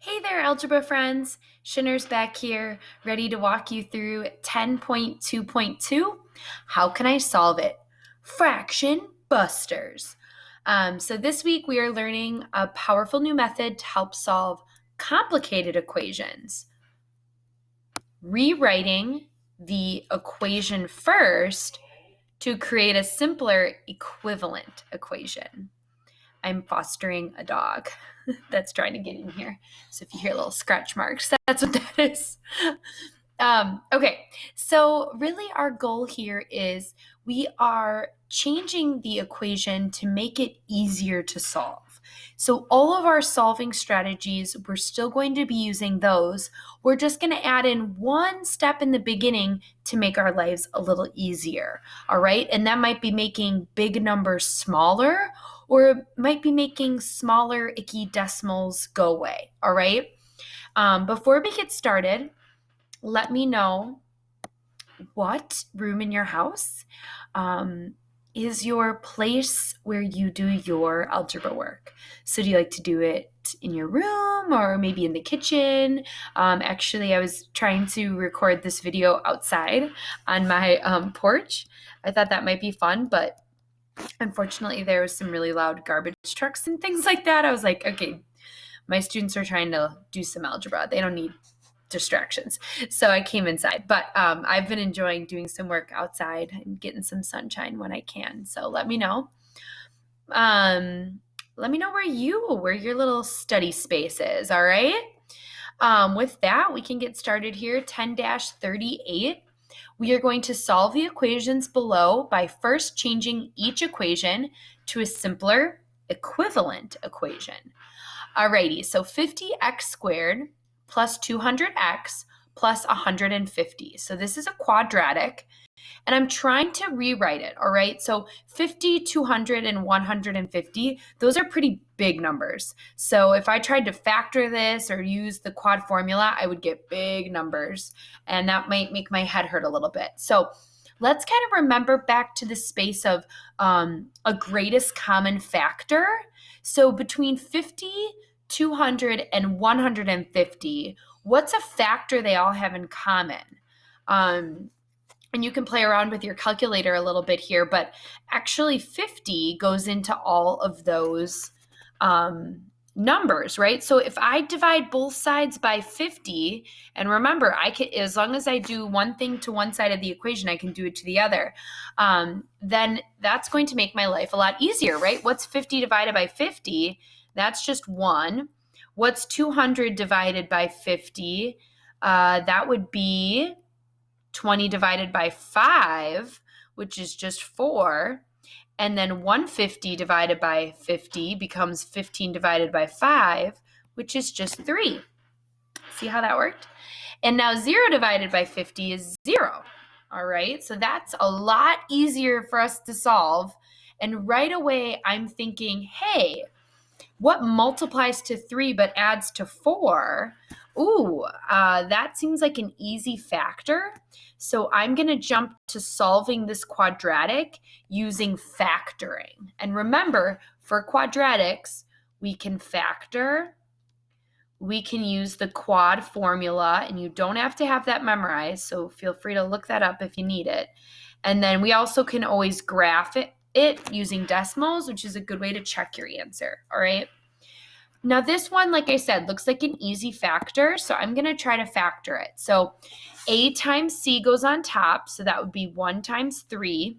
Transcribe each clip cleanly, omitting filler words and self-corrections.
Hey there, algebra friends. Shinner's back here, ready to walk you through 10.2.2. How can I solve it? Fraction busters. So this week we are learning a powerful new method to help solve complicated equations. Rewriting the equation first to create a simpler equivalent equation. I'm fostering a dog that's trying to get in here. So if you hear little scratch marks, that's what that is. Okay, so really our goal here is we are changing the equation to make it easier to solve. So all of our solving strategies, we're still going to be using those. We're just going to add in one step in the beginning to make our lives a little easier. All right, and that might be making big numbers smaller, or it might be making smaller icky decimals go away. All right, before we get started, let me know what room in your house is your place where you do your algebra work. So do you like to do it in your room or maybe in the kitchen? Actually, I was trying to record this video outside on my porch. I thought that might be fun, but unfortunately there was some really loud garbage trucks and things like that. I was like, okay, my students are trying to do some algebra. They don't need distractions. So I came inside, but I've been enjoying doing some work outside and getting some sunshine when I can. So let me know. Let me know where your little study space is. All right. With that, we can get started here. 10-38. We are going to solve the equations below by first changing each equation to a simpler equivalent equation. Alrighty, so 50x squared plus 200x plus 150. So this is a quadratic, and I'm trying to rewrite it, all right? So 50, 200, and 150, those are pretty big numbers. So if I tried to factor this or use the quad formula, I would get big numbers, and that might make my head hurt a little bit. So let's kind of remember back to the space of a greatest common factor. So between 50, 200, and 150, what's a factor they all have in common? And you can play around with your calculator a little bit here, but actually 50 goes into all of those numbers, right? So if I divide both sides by 50, and remember, I can, as long as I do one thing to one side of the equation, I can do it to the other. Then that's going to make my life a lot easier, right? What's 50 divided by 50? That's just 1. What's 200 divided by 50? That would be 20 divided by 5, which is just 4. And then 150 divided by 50 becomes 15 divided by 5, which is just 3. See how that worked? And now 0 divided by 50 is 0. All right, so that's a lot easier for us to solve. And right away, I'm thinking, hey, what multiplies to 3 but adds to 4? Ooh, that seems like an easy factor. So I'm going to jump to solving this quadratic using factoring. And remember, for quadratics, we can factor, we can use the quad formula, and you don't have to have that memorized, so feel free to look that up if you need it. And then we also can always graph it using decimals, which is a good way to check your answer, all right? Now this one, like I said, looks like an easy factor, so I'm going to try to factor it. So a times c goes on top, so that would be 1 times 3.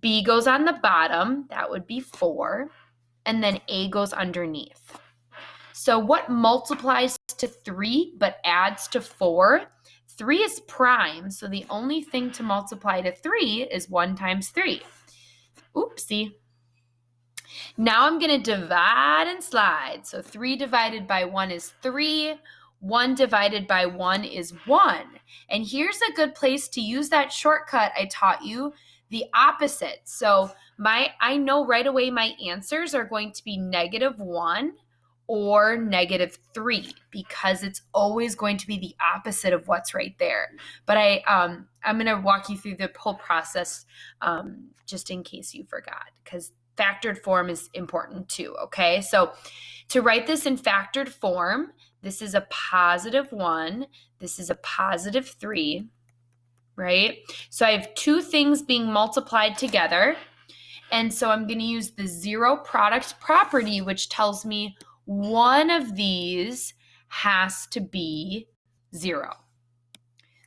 B goes on the bottom, that would be 4. And then a goes underneath. So what multiplies to 3 but adds to 4? 3 is prime, so the only thing to multiply to 3 is 1 times 3. Oopsie. Now I'm going to divide and slide. So 3 divided by 1 is 3. 1 divided by 1 is 1. And here's a good place to use that shortcut I taught you, the opposite. So I know right away my answers are going to be -1 or -3 because it's always going to be the opposite of what's right there. But I'm going to walk you through the whole process just in case you forgot, because factored form is important too, okay? So to write this in factored form, this is a +1, this is a +3, right? So I have two things being multiplied together. And so I'm going to use the zero product property, which tells me one of these has to be 0.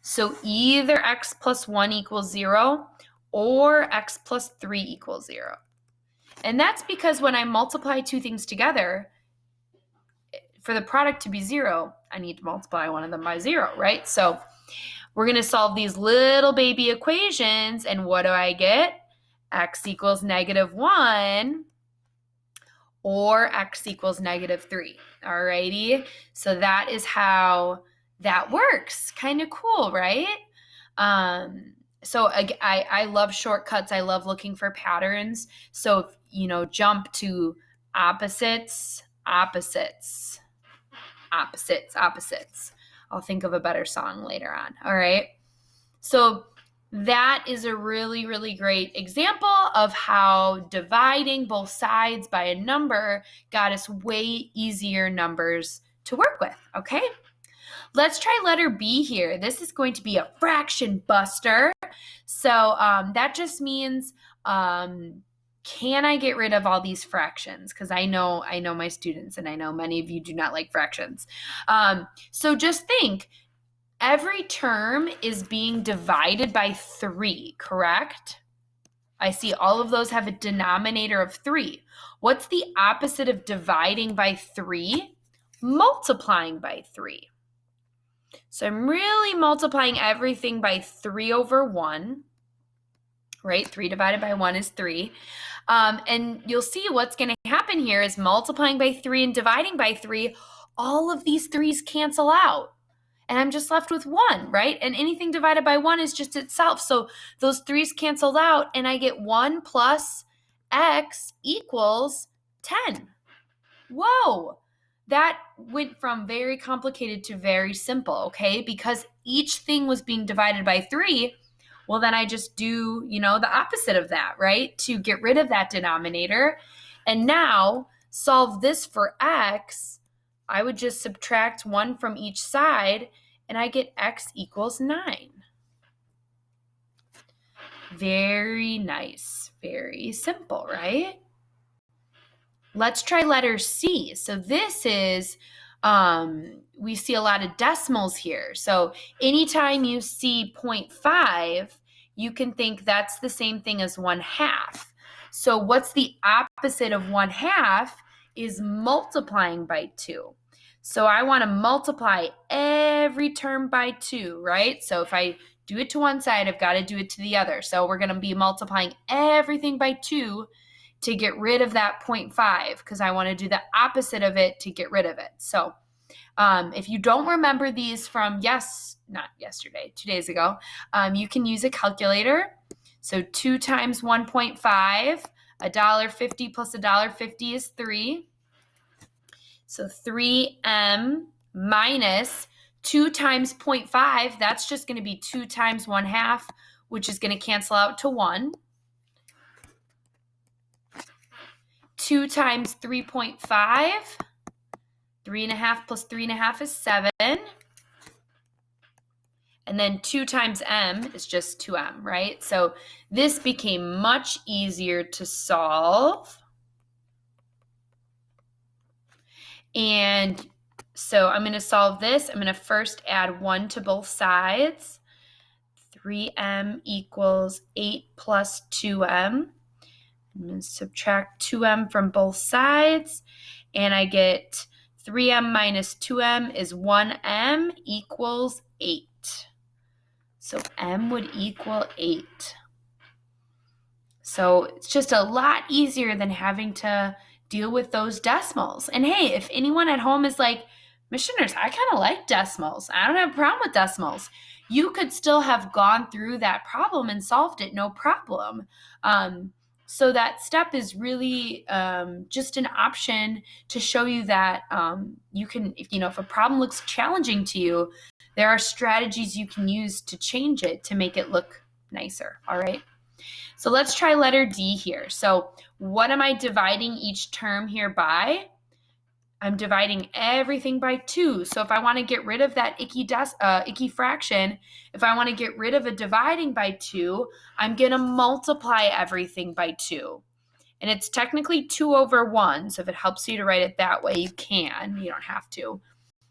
So either x plus 1 equals 0 or x plus 3 equals 0. And that's because when I multiply two things together, for the product to be 0, I need to multiply one of them by 0, right? So we're going to solve these little baby equations, and what do I get? X equals -1 or x equals -3. Alrighty, so that is how that works. Kind of cool, right? So I love shortcuts. I love looking for patterns. So, jump to opposites. I'll think of a better song later on. All right. So that is a really, really great example of how dividing both sides by a number got us way easier numbers to work with. Okay. Let's try letter B here. This is going to be a fraction buster. So that just means, can I get rid of all these fractions? Because I know my students, and I know many of you do not like fractions. So just think, every term is being divided by 3, correct? I see all of those have a denominator of 3. What's the opposite of dividing by 3? Multiplying by 3. So I'm really multiplying everything by 3/1, right? 3 divided by 1 is 3. And you'll see what's going to happen here is multiplying by 3 and dividing by 3, all of these 3's cancel out. And I'm just left with 1, right? And anything divided by 1 is just itself. So those 3's canceled out, and I get 1 plus x equals 10. Whoa! That went from very complicated to very simple, okay? Because each thing was being divided by 3, well, then I just do, the opposite of that, right? To get rid of that denominator. And now solve this for x. I would just subtract 1 from each side, and I get x equals 9. Very nice. Very simple, right? Let's try letter C. So this is, we see a lot of decimals here. So anytime you see 0.5, you can think that's the same thing as 1/2. So what's the opposite of 1/2 is multiplying by 2. So I want to multiply every term by 2, right? So if I do it to one side, I've got to do it to the other. So we're going to be multiplying everything by 2 to get rid of that 0.5, because I want to do the opposite of it to get rid of it. So if you don't remember these from 2 days ago, you can use a calculator. So 2 times 1.5, $1.50 plus $1.50 is 3. So 3m minus 2 times 0.5, that's just going to be 2 times 1/2, which is going to cancel out to 1. 2 times 3.5, 3.5 plus 3.5 is 7. And then 2 times m is just 2m, right? So this became much easier to solve. And so I'm going to solve this. I'm going to first add 1 to both sides. 3m equals 8 plus 2m. I'm going to subtract 2m from both sides, and I get 3m minus 2m is 1m equals 8. So m would equal 8. So it's just a lot easier than having to deal with those decimals. And hey, if anyone at home is like, Missioners, I kind of like decimals. I don't have a problem with decimals. You could still have gone through that problem and solved it, no problem. So that step is really just an option to show you that you can, if a problem looks challenging to you, there are strategies you can use to change it to make it look nicer. All right. So let's try letter D here. So what am I dividing each term here by? I'm dividing everything by 2. So if I want to get rid of that icky fraction, if I want to get rid of a dividing by 2, I'm going to multiply everything by 2. And it's technically 2 over 1. So if it helps you to write it that way, you can. You don't have to.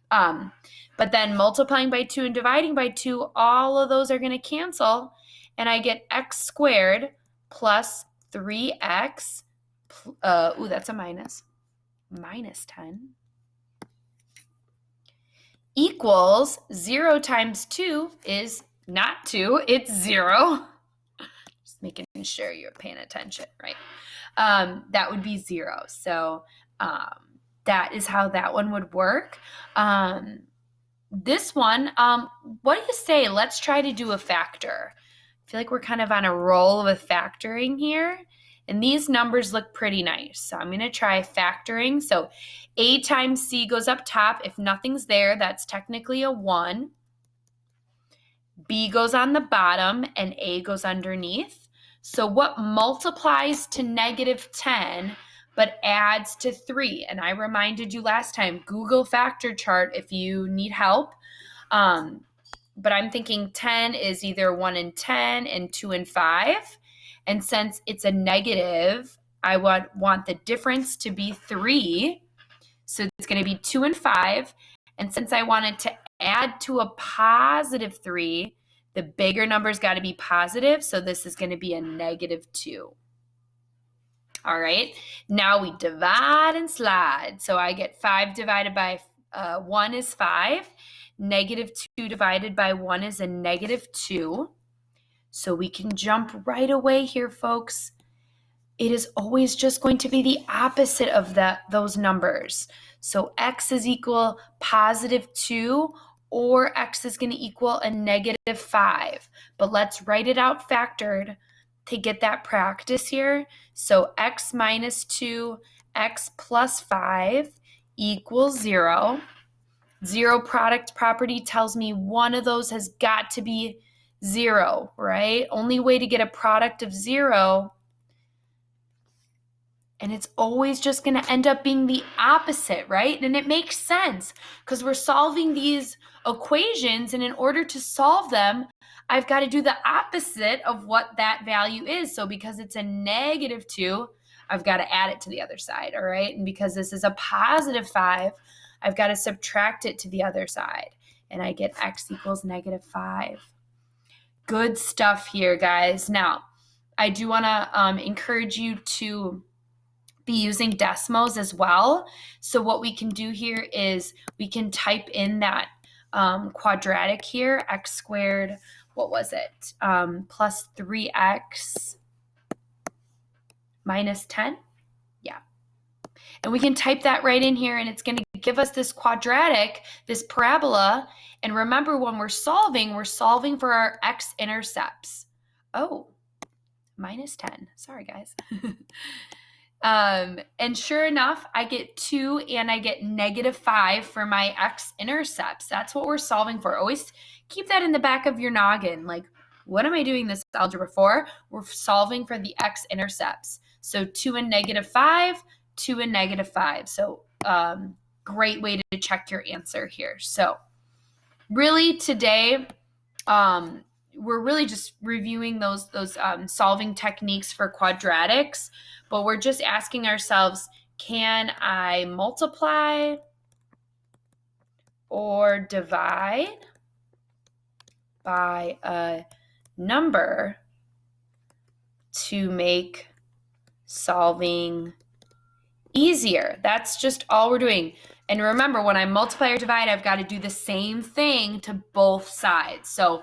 But then multiplying by 2 and dividing by 2, all of those are going to cancel. And I get x squared plus 3x. That's a minus. Minus 10 equals 0 times 2 is not 2, it's 0. Just making sure you're paying attention, right? That would be 0. So that is how that one would work. This one, what do you say? Let's try to do a factor. I feel like we're kind of on a roll with factoring here. And these numbers look pretty nice. So I'm going to try factoring. So a times c goes up top. If nothing's there, that's technically a 1. B goes on the bottom and a goes underneath. So what multiplies to negative 10 but adds to 3? And I reminded you last time, Google factor chart if you need help. But I'm thinking 10 is either 1 and 10 and 2 and 5. And since it's a negative, I want the difference to be 3. So it's going to be 2 and 5. And since I wanted to add to a positive 3, the bigger number's got to be positive. So this is going to be a negative 2. All right. Now we divide and slide. So I get 5 divided by 1 is 5. Negative 2 divided by 1 is a negative 2. So we can jump right away here, folks. It is always just going to be the opposite of those numbers. So x is equal positive 2 or x is going to equal a negative 5. But let's write it out factored to get that practice here. So x minus 2, x plus 5 equals 0. 0 product property tells me one of those has got to be 0, right? Only way to get a product of 0, and it's always just going to end up being the opposite, right? And it makes sense because we're solving these equations, and in order to solve them, I've got to do the opposite of what that value is. So because it's a negative 2, I've got to add it to the other side, all right? And because this is a positive 5, I've got to subtract it to the other side, and I get x equals negative 5. Good stuff here, guys. Now, I do want to encourage you to be using Desmos as well. So what we can do here is we can type in that quadratic here, x squared, what was it? Plus 3x minus 10. Yeah. And we can type that right in here, and it's going to give us this quadratic, this parabola. And remember, when we're solving for our x-intercepts. Oh, minus 10. Sorry, guys. And sure enough, I get 2 and I get negative 5 for my x-intercepts. That's what we're solving for. Always keep that in the back of your noggin. Like, what am I doing this algebra for? We're solving for the x-intercepts. So 2 and negative 5, 2 and negative 5. So great way to check your answer here. So really today, we're really just reviewing those solving techniques for quadratics, but we're just asking ourselves, can I multiply or divide by a number to make solving easier? That's just all we're doing. And remember, when I multiply or divide, I've got to do the same thing to both sides. So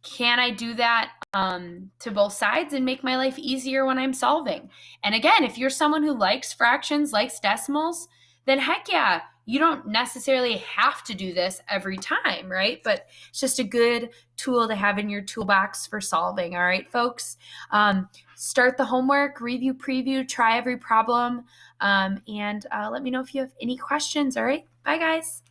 can I do that to both sides and make my life easier when I'm solving? And again, if you're someone who likes fractions, likes decimals, then heck yeah, you don't necessarily have to do this every time, right? But it's just a good tool to have in your toolbox for solving. All right, folks, start the homework, review, preview, try every problem, and let me know if you have any questions. All right, bye guys.